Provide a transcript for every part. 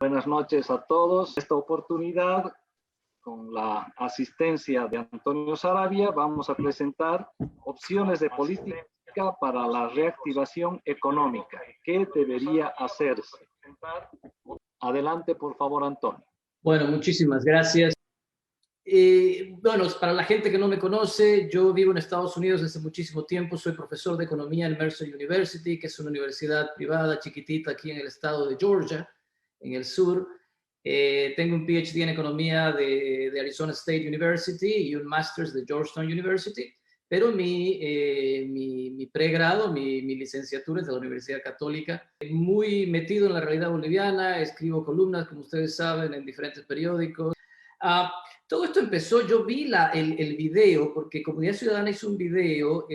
Buenas noches a todos. Esta oportunidad, con la asistencia de Antonio Saravia, vamos a presentar opciones de política para la reactivación económica. ¿Qué debería hacerse? Adelante, por favor, Antonio. Bueno, muchísimas gracias. Bueno, para la gente que no me conoce, yo vivo en Estados Unidos desde muchísimo tiempo. Soy profesor de economía en Mercer University, que es una universidad privada chiquitita aquí en el estado de Georgia, en el sur. Tengo un PhD en economía de Arizona State University y un Master's de Georgetown University, pero mi pregrado, mi licenciatura es de la Universidad Católica. Muy metido en la realidad boliviana, escribo columnas, como ustedes saben, en diferentes periódicos. Todo esto empezó, yo vi el video, porque Comunidad Ciudadana hizo un video,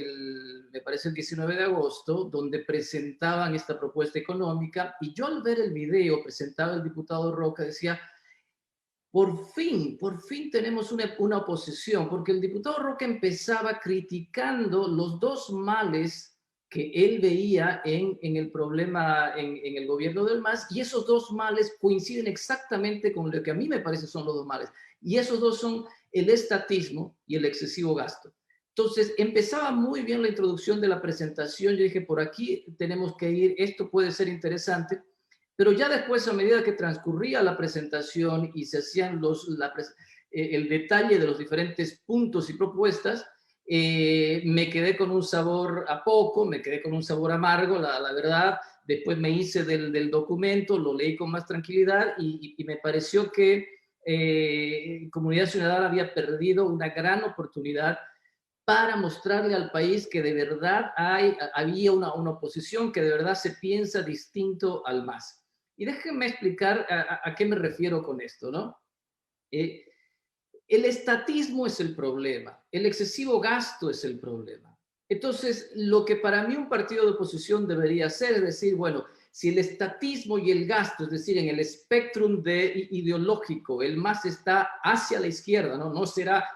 me parece el 19 de agosto, donde presentaban esta propuesta económica, y yo al ver el video presentado el diputado Roca decía, por fin tenemos una oposición, porque el diputado Roca empezaba criticando los dos males que él veía en el problema, en el gobierno del MAS, y esos dos males coinciden exactamente con lo que a mí me parece son los dos males. Y esos dos son el estatismo y el excesivo gasto. Entonces, empezaba muy bien la introducción de la presentación. Yo dije, por aquí tenemos que ir, esto puede ser interesante. Pero ya después, a medida que transcurría la presentación y se hacían el detalle de los diferentes puntos y propuestas, me quedé con un sabor a poco, me quedé con un sabor amargo, la verdad. Después me hice del documento, lo leí con más tranquilidad y me pareció que Comunidad Ciudadana había perdido una gran oportunidad para mostrarle al país que de verdad había una oposición que de verdad se piensa distinto al MAS. Y déjenme explicar a qué me refiero con esto, ¿no? El estatismo es el problema, el excesivo gasto es el problema. Entonces, lo que para mí un partido de oposición debería hacer es decir, bueno, si el estatismo y el gasto, es decir, en el espectrum ideológico, el MAS está hacia la izquierda, no será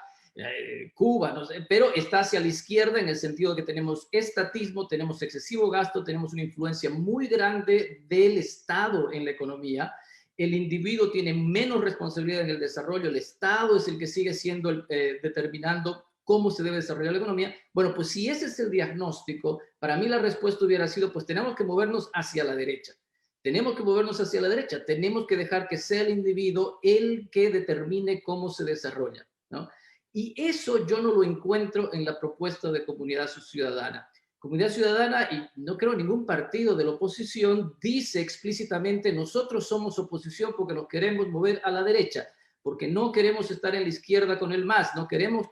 Cuba, no sé, pero está hacia la izquierda en el sentido de que tenemos estatismo, tenemos excesivo gasto, tenemos una influencia muy grande del Estado en la economía. El individuo tiene menos responsabilidad en el desarrollo, el Estado es el que sigue siendo determinando cómo se debe desarrollar la economía. Bueno, pues si ese es el diagnóstico, para mí la respuesta hubiera sido, pues tenemos que movernos hacia la derecha. Tenemos que movernos hacia la derecha, tenemos que dejar que sea el individuo el que determine cómo se desarrolla, ¿no? Y eso yo no lo encuentro en la propuesta de Comunidad Ciudadana. Comunidad Ciudadana, y no creo ningún partido de la oposición, dice explícitamente nosotros somos oposición porque nos queremos mover a la derecha, porque no queremos estar en la izquierda con el MAS, no queremos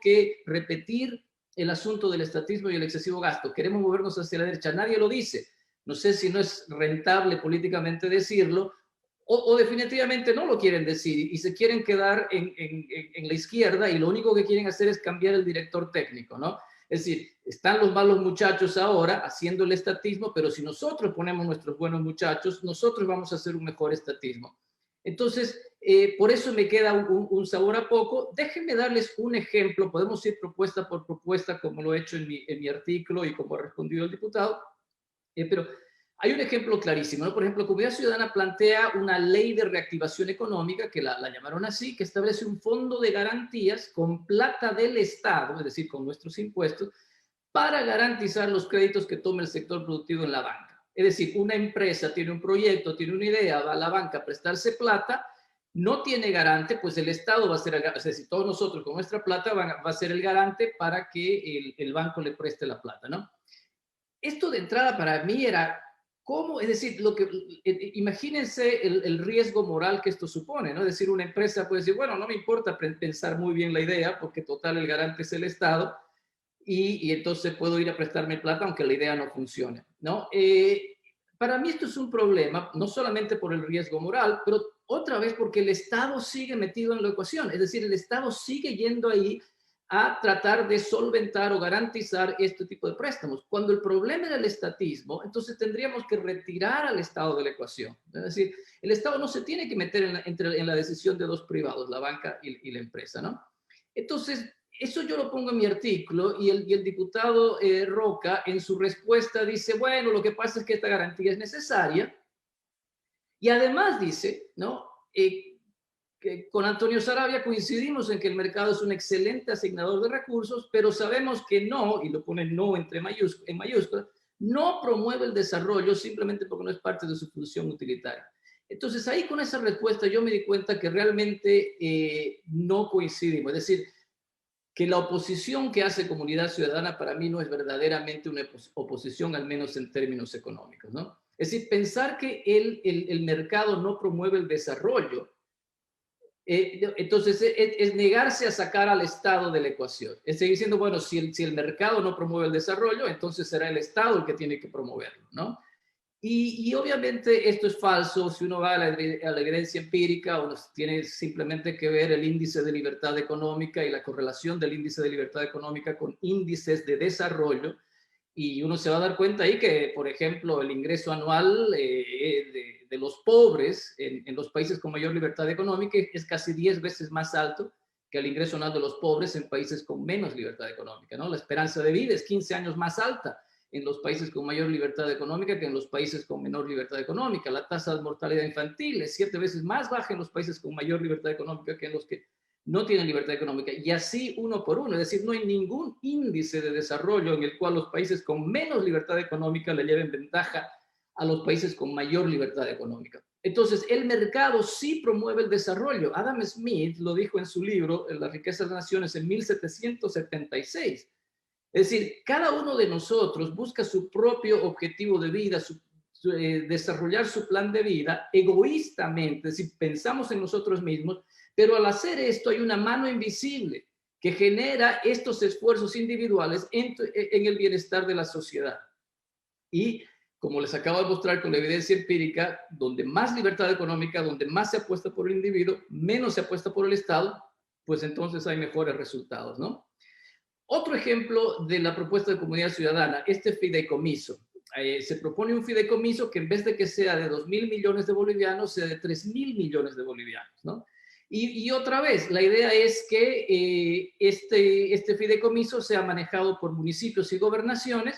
repetir el asunto del estatismo y el excesivo gasto, queremos movernos hacia la derecha. Nadie lo dice. No sé si no es rentable políticamente decirlo, o definitivamente no lo quieren decir y se quieren quedar en la izquierda y lo único que quieren hacer es cambiar el director técnico, ¿no? Es decir, están los malos muchachos ahora haciendo el estatismo, pero si nosotros ponemos nuestros buenos muchachos, nosotros vamos a hacer un mejor estatismo. Entonces, por eso me queda un sabor a poco. Déjenme darles un ejemplo, podemos ir propuesta por propuesta, como lo he hecho en mi artículo y como ha respondido el diputado, pero hay un ejemplo clarísimo, ¿no? Por ejemplo, Comunidad Ciudadana plantea una ley de reactivación económica, que la llamaron así, que establece un fondo de garantías con plata del Estado, es decir, con nuestros impuestos, para garantizar los créditos que tome el sector productivo en la banca. Es decir, una empresa tiene un proyecto, tiene una idea, va a la banca a prestarse plata, no tiene garante, pues el Estado va a ser el garante, es decir, todos nosotros con nuestra plata va a ser el garante para que el banco le preste la plata, ¿no? Esto de entrada para mí era, ¿cómo? Es decir, imagínense el riesgo moral que esto supone, ¿no? Es decir, una empresa puede decir, bueno, no me importa pensar muy bien la idea, porque total el garante es el Estado, y entonces puedo ir a prestarme plata aunque la idea no funcione, ¿no? Para mí esto es un problema, no solamente por el riesgo moral, pero otra vez porque el Estado sigue metido en la ecuación, es decir, el Estado sigue yendo ahí a tratar de solventar o garantizar este tipo de préstamos. Cuando el problema era el estatismo, entonces tendríamos que retirar al Estado de la ecuación. Es decir, el Estado no se tiene que meter en la decisión de dos privados, la banca y la empresa, ¿no? Entonces, eso yo lo pongo en mi artículo y el diputado Roca en su respuesta dice, bueno, lo que pasa es que esta garantía es necesaria Y además dice, ¿no? Que con Antonio Saravia coincidimos en que el mercado es un excelente asignador de recursos, pero sabemos que no, y lo pone no en mayúsculas, no promueve el desarrollo simplemente porque no es parte de su función utilitaria. Entonces ahí con esa respuesta yo me di cuenta que realmente no coincidimos. Es decir, que la oposición que hace Comunidad Ciudadana para mí no es verdaderamente una oposición, al menos en términos económicos, ¿no? Es decir, pensar que el mercado no promueve el desarrollo, entonces es negarse a sacar al Estado de la ecuación. Es seguir diciendo, bueno, si el mercado no promueve el desarrollo, entonces será el Estado el que tiene que promoverlo, ¿no? Y obviamente esto es falso. Si uno va a la evidencia empírica, uno tiene simplemente que ver el índice de libertad económica y la correlación del índice de libertad económica con índices de desarrollo, y uno se va a dar cuenta ahí que, por ejemplo, el ingreso anual de los pobres en los países con mayor libertad económica es casi 10 veces más alto que el ingreso anual de los pobres en países con menos libertad económica, ¿no? La esperanza de vida es 15 años más alta en los países con mayor libertad económica que en los países con menor libertad económica. La tasa de mortalidad infantil es 7 veces más baja en los países con mayor libertad económica que en los que no tienen libertad económica. Y así uno por uno. Es decir, no hay ningún índice de desarrollo en el cual los países con menos libertad económica le lleven ventaja a los países con mayor libertad económica. Entonces, el mercado sí promueve el desarrollo. Adam Smith lo dijo en su libro, La riqueza de las naciones, en 1776. Es decir, cada uno de nosotros busca su propio objetivo de vida, desarrollar su plan de vida egoístamente, es decir, pensamos en nosotros mismos, pero al hacer esto hay una mano invisible que genera estos esfuerzos individuales en el bienestar de la sociedad. Y como les acabo de mostrar con la evidencia empírica, donde más libertad económica, donde más se apuesta por el individuo, menos se apuesta por el Estado, pues entonces hay mejores resultados, ¿no? Otro ejemplo de la propuesta de Comunidad Ciudadana, este fideicomiso. Se propone un fideicomiso que en vez de que sea de 2.000 millones de bolivianos, sea de 3.000 millones de bolivianos, ¿no? Y otra vez, la idea es que este fideicomiso sea manejado por municipios y gobernaciones,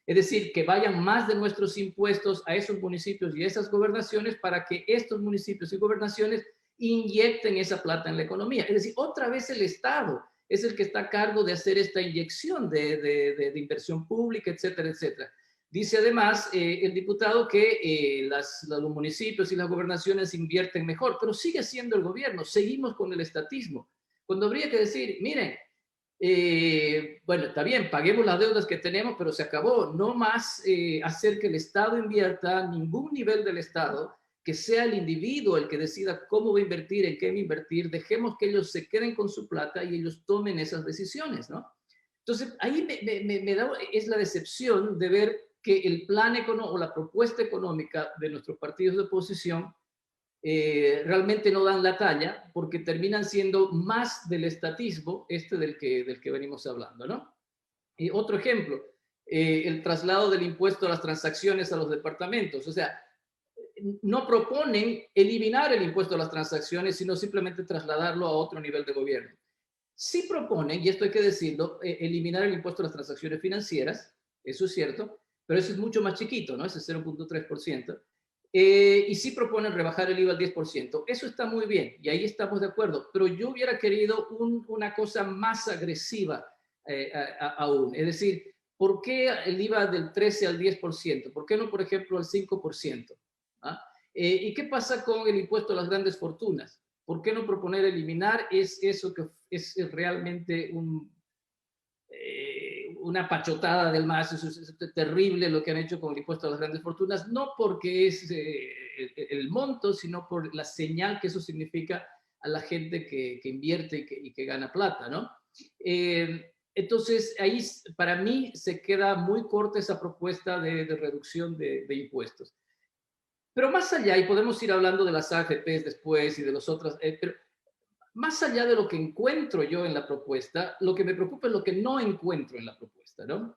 es decir, que vayan más de nuestros impuestos a esos municipios y esas gobernaciones para que estos municipios y gobernaciones inyecten esa plata en la economía. Es decir, otra vez el Estado es el que está a cargo de hacer esta inyección de inversión pública, etcétera, etcétera. Dice además el diputado que los municipios y las gobernaciones invierten mejor, pero sigue siendo el gobierno, seguimos con el estatismo. Cuando habría que decir, miren, bueno, está bien, paguemos las deudas que tenemos, pero se acabó. No más hacer que el Estado invierta, ningún nivel del Estado, que sea el individuo el que decida cómo va a invertir, en qué va a invertir. Dejemos que ellos se queden con su plata y ellos tomen esas decisiones, ¿no? Entonces, ahí me da, es la decepción de ver que el plan económico o la propuesta económica de nuestros partidos de oposición realmente no dan la talla porque terminan siendo más del estatismo del que venimos hablando, ¿no? Y otro ejemplo, el traslado del impuesto a las transacciones a los departamentos. O sea, no proponen eliminar el impuesto a las transacciones, sino simplemente trasladarlo a otro nivel de gobierno. Sí proponen, y esto hay que decirlo, eliminar el impuesto a las transacciones financieras, eso es cierto, pero eso es mucho más chiquito, ¿no? Ese es 0.3%. Y sí proponen rebajar el IVA al 10%. Eso está muy bien, y ahí estamos de acuerdo, pero yo hubiera querido una cosa más agresiva aún. Es decir, ¿por qué el IVA del 13 al 10%? ¿Por qué no, por ejemplo, al 5%? ¿Ah? ¿Y qué pasa con el impuesto a las grandes fortunas? ¿Por qué no proponer eliminar eso que es realmente una pachotada del MAS? Es terrible lo que han hecho con el impuesto a las grandes fortunas, no porque es el monto, sino por la señal que eso significa a la gente que invierte y que gana plata, ¿no? Entonces, ahí para mí se queda muy corta esa propuesta de reducción de impuestos. Pero más allá, y podemos ir hablando de las AFPs después y de los otros, pero más allá de lo que encuentro yo en la propuesta, lo que me preocupa es lo que no encuentro en la propuesta, ¿no?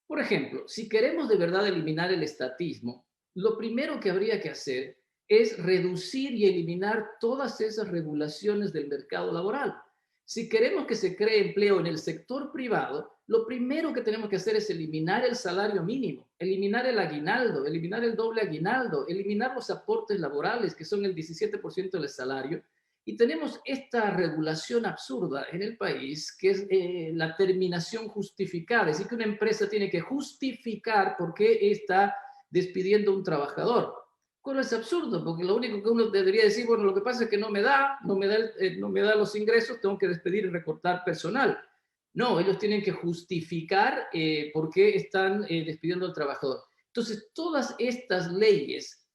Por ejemplo, si queremos de verdad eliminar el estatismo, lo primero que habría que hacer es reducir y eliminar todas esas regulaciones del mercado laboral. Si queremos que se cree empleo en el sector privado, lo primero que tenemos que hacer es eliminar el salario mínimo, eliminar el aguinaldo, eliminar el doble aguinaldo, eliminar los aportes laborales, que son el 17% del salario. Y tenemos esta regulación absurda en el país, que es la terminación justificada. Es decir, que una empresa tiene que justificar por qué está despidiendo a un trabajador. Bueno, es absurdo, porque lo único que uno debería decir, bueno, lo que pasa es que no me da los ingresos, tengo que despedir y recortar personal. No, ellos tienen que justificar por qué están despidiendo al trabajador. Entonces, todas estas leyes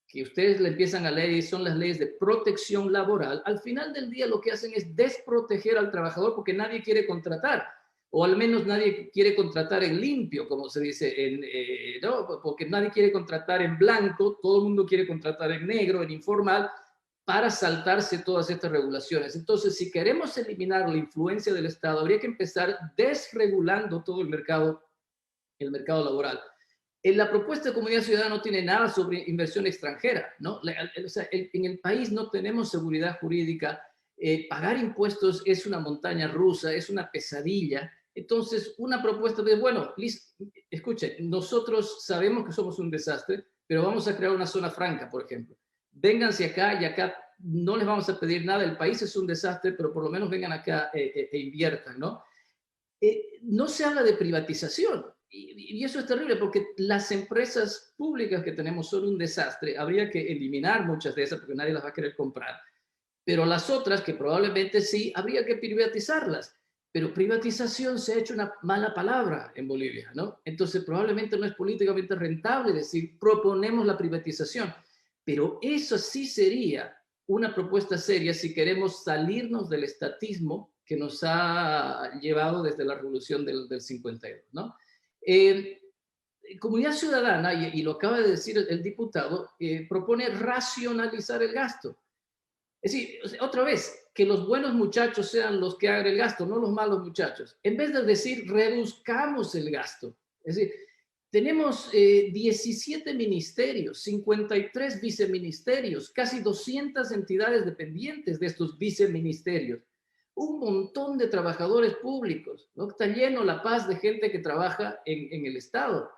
que ustedes le empiezan a leer y son las leyes de protección laboral, al final del día lo que hacen es desproteger al trabajador porque nadie quiere contratar, o al menos nadie quiere contratar en limpio, como se dice, ¿no? Porque nadie quiere contratar en blanco, todo el mundo quiere contratar en negro, en informal, para saltarse todas estas regulaciones. Entonces, si queremos eliminar la influencia del Estado, habría que empezar desregulando todo el mercado laboral. En la propuesta de Comunidad Ciudadana no tiene nada sobre inversión extranjera, ¿no? O sea, en el país no tenemos seguridad jurídica, pagar impuestos es una montaña rusa, es una pesadilla. Entonces, una propuesta de, bueno, escuche, nosotros sabemos que somos un desastre, pero vamos a crear una zona franca, por ejemplo. Vénganse acá y acá no les vamos a pedir nada, el país es un desastre, pero por lo menos vengan acá e inviertan, ¿no? No se habla de privatización. Y eso es terrible porque las empresas públicas que tenemos son un desastre. Habría que eliminar muchas de esas porque nadie las va a querer comprar. Pero las otras, que probablemente sí, habría que privatizarlas. Pero privatización se ha hecho una mala palabra en Bolivia, ¿no? Entonces probablemente no es políticamente rentable decir proponemos la privatización. Pero eso sí sería una propuesta seria si queremos salirnos del estatismo que nos ha llevado desde la revolución del 52, ¿no? Comunidad Ciudadana, y lo acaba de decir el diputado, propone racionalizar el gasto. Es decir, otra vez, que los buenos muchachos sean los que hagan el gasto, no los malos muchachos. En vez de decir reduzcamos el gasto. Es decir, tenemos 17 ministerios, 53 viceministerios, casi 200 entidades dependientes de estos viceministerios, un montón de trabajadores públicos, ¿no? Está lleno La Paz de gente que trabaja en el Estado.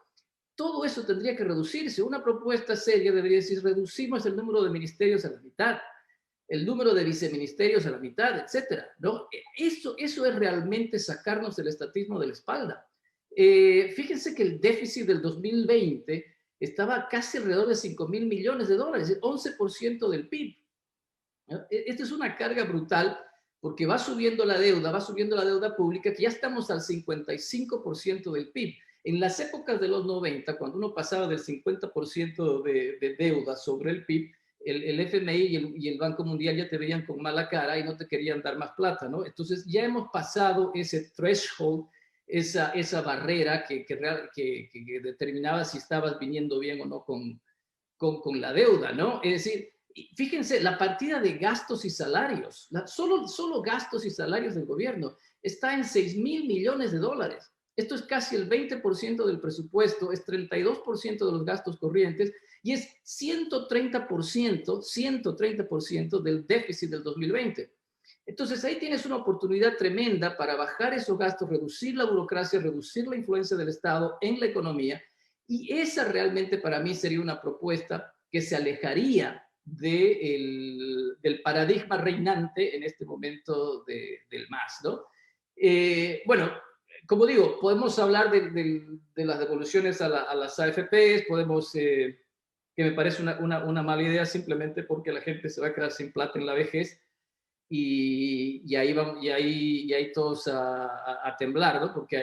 Todo eso tendría que reducirse. Una propuesta seria debería decir, reducimos el número de ministerios a la mitad, el número de viceministerios a la mitad, etcétera, ¿no? Eso es realmente sacarnos el estatismo de la espalda. Fíjense que el déficit del 2020 estaba casi alrededor de 5.000 millones de dólares, es decir, 11% del PIB. ¿No? Esta es una carga brutal porque va subiendo la deuda pública, que ya estamos al 55% del PIB. En las épocas de los 90, cuando uno pasaba del 50% de deuda sobre el PIB, el FMI y el Banco Mundial ya te veían con mala cara y no te querían dar más plata, ¿no? Entonces ya hemos pasado ese threshold, esa barrera que determinaba si estabas viniendo bien o no con la deuda, ¿no? Es decir, fíjense, la partida de gastos y salarios, solo gastos y salarios del gobierno, está en 6.000 millones de dólares. Esto es casi el 20% del presupuesto, es 32% de los gastos corrientes y es 130% del déficit del 2020. Entonces ahí tienes una oportunidad tremenda para bajar esos gastos, reducir la burocracia, reducir la influencia del Estado en la economía, y esa realmente para mí sería una propuesta que se alejaría del paradigma reinante en este momento del MAS, ¿no? Bueno, como digo, podemos hablar de las devoluciones a las AFPs, podemos, que me parece una mala idea simplemente porque la gente se va a quedar sin plata en la vejez y ahí todos a temblar, ¿no? Porque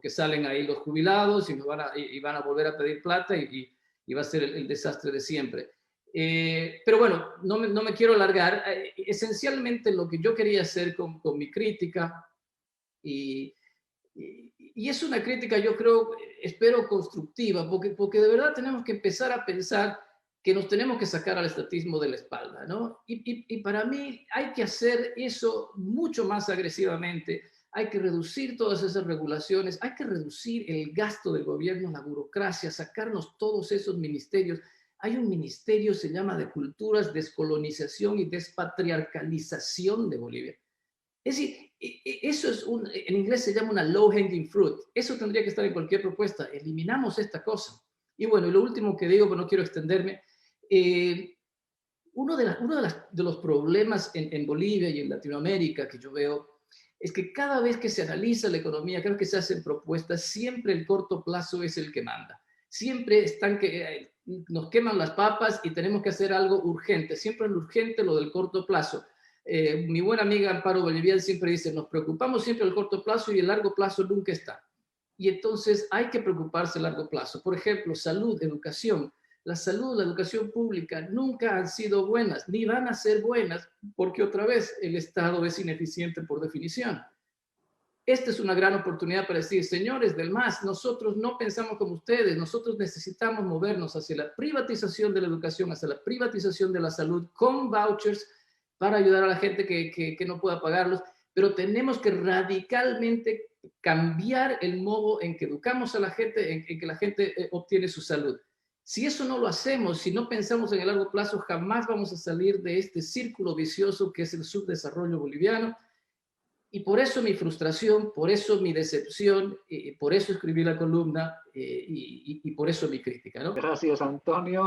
salen ahí los jubilados y van a volver a pedir plata y va a ser el desastre de siempre. Pero bueno, no me quiero alargar. Esencialmente lo que yo quería hacer con mi crítica, y es una crítica, yo creo, espero constructiva, porque de verdad tenemos que empezar a pensar que nos tenemos que sacar al estatismo de la espalda, ¿no? Y para mí hay que hacer eso mucho más agresivamente, hay que reducir todas esas regulaciones, hay que reducir el gasto del gobierno, la burocracia, sacarnos todos esos ministerios. Hay un ministerio, se llama de Culturas, Descolonización y Despatriarcalización de Bolivia. Es decir, eso es en inglés se llama una low hanging fruit. Eso tendría que estar en cualquier propuesta. Eliminamos esta cosa. Y bueno, y lo último que digo, pero no quiero extenderme, uno de los problemas en Bolivia y en Latinoamérica que yo veo es que cada vez que se analiza la economía, cada vez que se hacen propuestas, siempre el corto plazo es el que manda. Siempre están que nos queman las papas y tenemos que hacer algo urgente. Siempre es lo urgente, lo del corto plazo. Mi buena amiga Amparo Bolivian siempre dice, nos preocupamos siempre del corto plazo y el largo plazo nunca está. Y entonces hay que preocuparse a largo plazo. Por ejemplo, salud, educación. La salud, la educación pública nunca han sido buenas, ni van a ser buenas, porque otra vez el Estado es ineficiente por definición. Esta es una gran oportunidad para decir, señores del MAS, nosotros no pensamos como ustedes, nosotros necesitamos movernos hacia la privatización de la educación, hacia la privatización de la salud, con vouchers para ayudar a la gente que no pueda pagarlos, pero tenemos que radicalmente cambiar el modo en que educamos a la gente, en que la gente obtiene su salud. Si eso no lo hacemos, si no pensamos en el largo plazo, jamás vamos a salir de este círculo vicioso que es el subdesarrollo boliviano. Y por eso mi frustración, por eso mi decepción, por eso escribí la columna y por eso mi crítica, ¿no? Gracias, Antonio.